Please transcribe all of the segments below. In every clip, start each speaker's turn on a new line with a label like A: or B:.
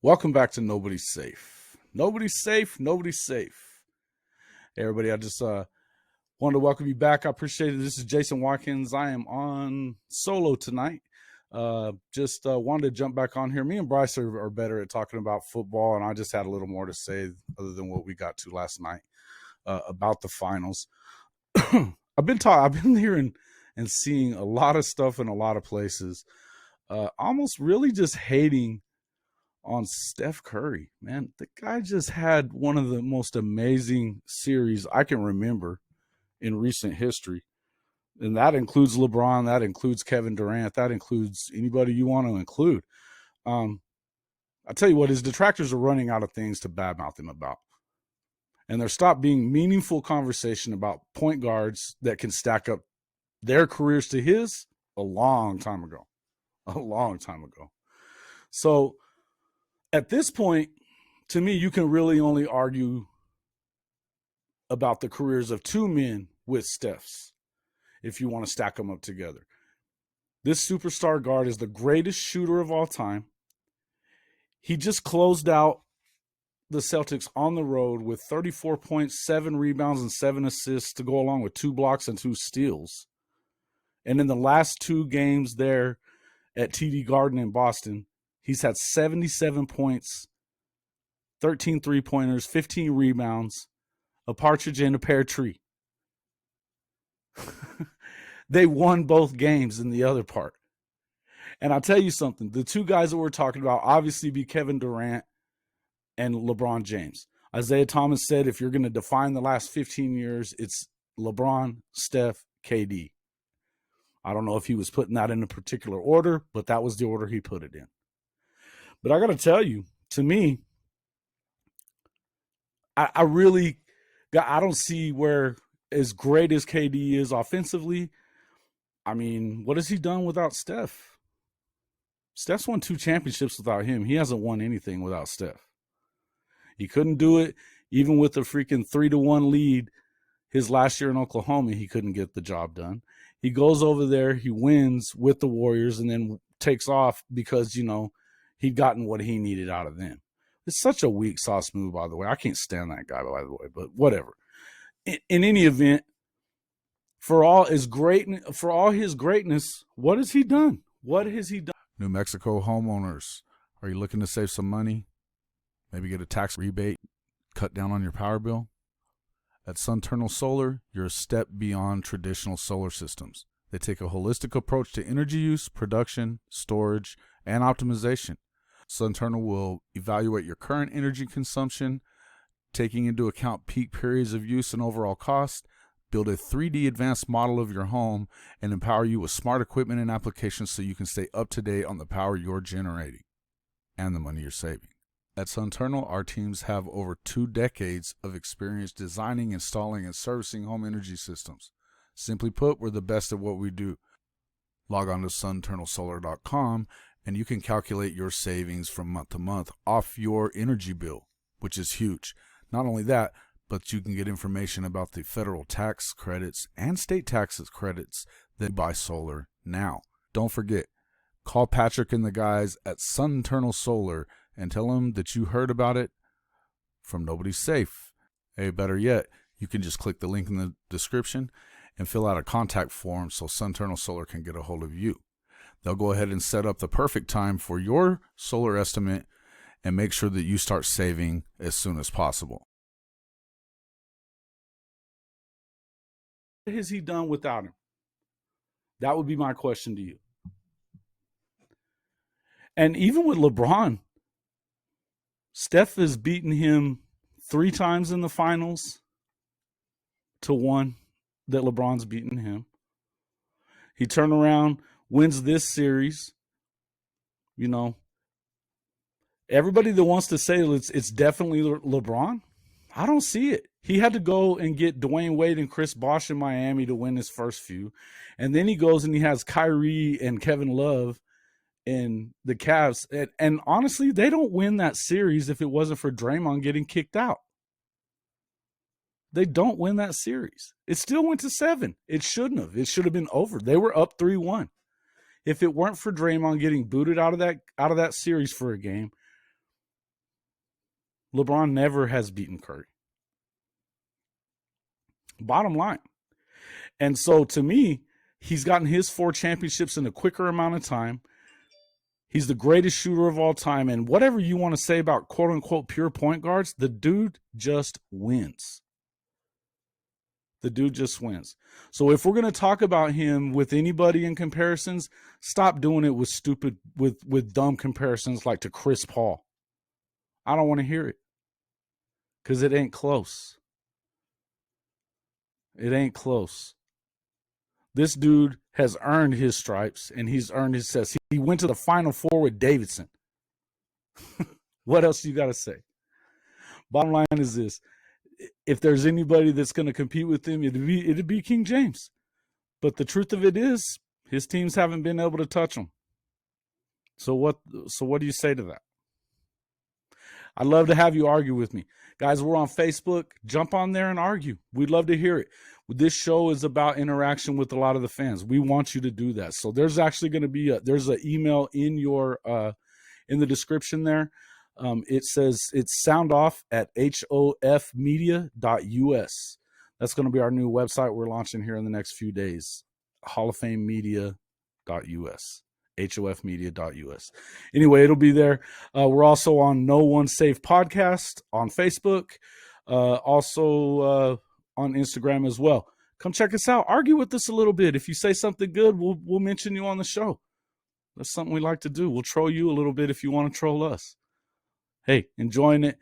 A: Welcome back to Nobody's Safe. Nobody's safe. Nobody's safe. Hey, everybody, I just wanted to welcome you back. I appreciate it. This is Jason Watkins. I am on solo tonight. Just wanted to jump back on here. Me and Bryce are better at talking about football, and I just had a little more to say other than what we got to last night about the finals. I've been hearing and seeing a lot of stuff in a lot of places, almost really just hating on Steph Curry. Man, the guy just had one of the most amazing series I can remember in recent history. And that includes LeBron, that includes Kevin Durant, that includes anybody you want to include. I tell you what, his detractors are running out of things to badmouth him about. And there stopped being meaningful conversation about point guards that can stack up their careers to his a long time ago. A long time ago. So at this point, to me, you can really only argue about the careers of two men with Steph's if you want to stack them up together. This superstar guard is the greatest shooter of all time. He just closed out the Celtics on the road with 34 points, 7 rebounds, and 7 assists to go along with 2 blocks and 2 steals. And in the last 2 games there at TD Garden in Boston, he's had 77 points, 13 three-pointers, 15 rebounds, a partridge in a pear tree. They won both games in the other part. And I'll tell you something. The two guys that we're talking about obviously be Kevin Durant and LeBron James. Isaiah Thomas said if you're going to define the last 15 years, it's LeBron, Steph, KD. I don't know if he was putting that in a particular order, but that was the order he put it in. But I got to tell you, to me, I don't see where, as great as KD is offensively, I mean, what has he done without Steph? Steph's won 2 championships without him. He hasn't won anything without Steph. He couldn't do it even with a freaking 3-1 lead his last year in Oklahoma. He couldn't get the job done. He goes over there, he wins with the Warriors, and then takes off because, he'd gotten what he needed out of them. It's such a weak sauce move, by the way. I can't stand that guy, by the way, but whatever. In any event, for all his greatness, what has he done? What has he done? New Mexico homeowners, are you looking to save some money? Maybe get a tax rebate, cut down on your power bill? At Sunternal Solar, you're a step beyond traditional solar systems. They take a holistic approach to energy use, production, storage, and optimization. Sunternal will evaluate your current energy consumption, taking into account peak periods of use and overall cost, build a 3D advanced model of your home, and empower you with smart equipment and applications so you can stay up to date on the power you're generating and the money you're saving. At Sunternal, our teams have over 2 decades of experience designing, installing, and servicing home energy systems. Simply put, we're the best at what we do. Log on to sunternalsolar.com and you can calculate your savings from month to month off your energy bill, which is huge. Not only that, but you can get information about the federal tax credits and state taxes credits that buy solar now. Don't forget, call Patrick and the guys at Sunternal Solar and tell them that you heard about it from Nobody's Safe. Hey, better yet, you can just click the link in the description and fill out a contact form so Sunternal Solar can get a hold of you. They'll go ahead and set up the perfect time for your solar estimate and make sure that you start saving as soon as possible. What has he done without him? That would be my question to you. And even with LeBron, Steph has beaten him 3 times in the finals to 1 that LeBron's beaten him. He turned around, wins this series. Everybody that wants to say it's definitely LeBron, I don't see it. He had to go and get Dwayne Wade and Chris Bosh in Miami to win his first few. And then he goes and he has Kyrie and Kevin Love in the Cavs. And honestly, they don't win that series if it wasn't for Draymond getting kicked out. They don't win that series. It still went to 7. It shouldn't have. It should have been over. They were up 3-1. If it weren't for Draymond getting booted out of that series for a game, LeBron never has beaten Curry. Bottom line. And so to me, he's gotten his 4 championships in a quicker amount of time. He's the greatest shooter of all time. And whatever you want to say about quote unquote pure point guards, the dude just wins. The dude just wins. So if we're going to talk about him with anybody in comparisons, stop doing it with stupid, with dumb comparisons like to Chris Paul. I don't want to hear it because it ain't close. It ain't close. This dude has earned his stripes and he's earned his success. He went to the Final Four with Davidson. What else you got to say? Bottom line is this. If there's anybody that's going to compete with him, it'd be King James. But the truth of it is, his teams haven't been able to touch him. So what do you say to that? I'd love to have you argue with me. Guys, we're on Facebook. Jump on there and argue. We'd love to hear it. This show is about interaction with a lot of the fans. We want you to do that. So there's actually going to be there's an email in your in the description there. It says it's soundoff@hofmedia.us. That's going to be our new website we're launching here in the next few days. hallofamemedia.us. hofmedia.us. Anyway, it'll be there. We're also on No One Safe Podcast on Facebook. Also on Instagram as well. Come check us out. Argue with us a little bit. If you say something good, we'll mention you on the show. That's something we like to do. We'll troll you a little bit if you want to troll us. Hey, enjoying it.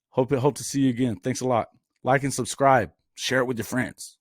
A: Hope to see you again. Thanks a lot. Like and subscribe. Share it with your friends.